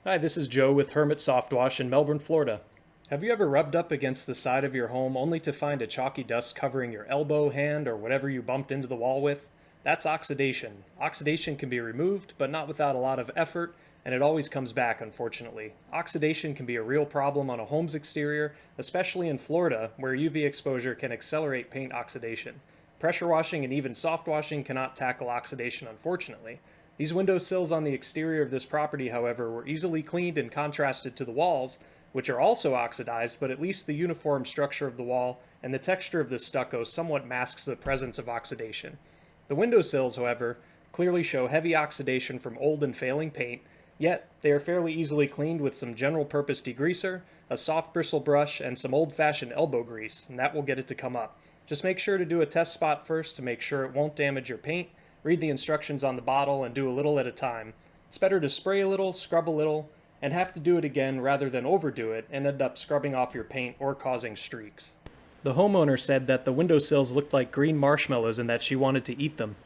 Hi, this is Joe with Hermit SoftWash in Melbourne, Florida. Have you ever rubbed up against the side of your home only to find a chalky dust covering your elbow, hand, or whatever you bumped into the wall with? That's oxidation. Oxidation can be removed, but not without a lot of effort, and it always comes back, unfortunately. Oxidation can be a real problem on a home's exterior, especially in Florida, where UV exposure can accelerate paint oxidation. Pressure washing and even soft washing cannot tackle oxidation, unfortunately. These window sills on the exterior of this property, however, were easily cleaned and contrasted to the walls, which are also oxidized, but at least the uniform structure of the wall and the texture of the stucco somewhat masks the presence of oxidation. The window sills, however, clearly show heavy oxidation from old and failing paint, yet they are fairly easily cleaned with some general-purpose degreaser, a soft bristle brush, and some old-fashioned elbow grease, and that will get it to come up. Just make sure to do a test spot first to make sure it won't damage your paint. Read the instructions on the bottle and do a little at a time. It's better to spray a little, scrub a little, and have to do it again rather than overdo it and end up scrubbing off your paint or causing streaks. The homeowner said that the windowsills looked like green marshmallows and that she wanted to eat them.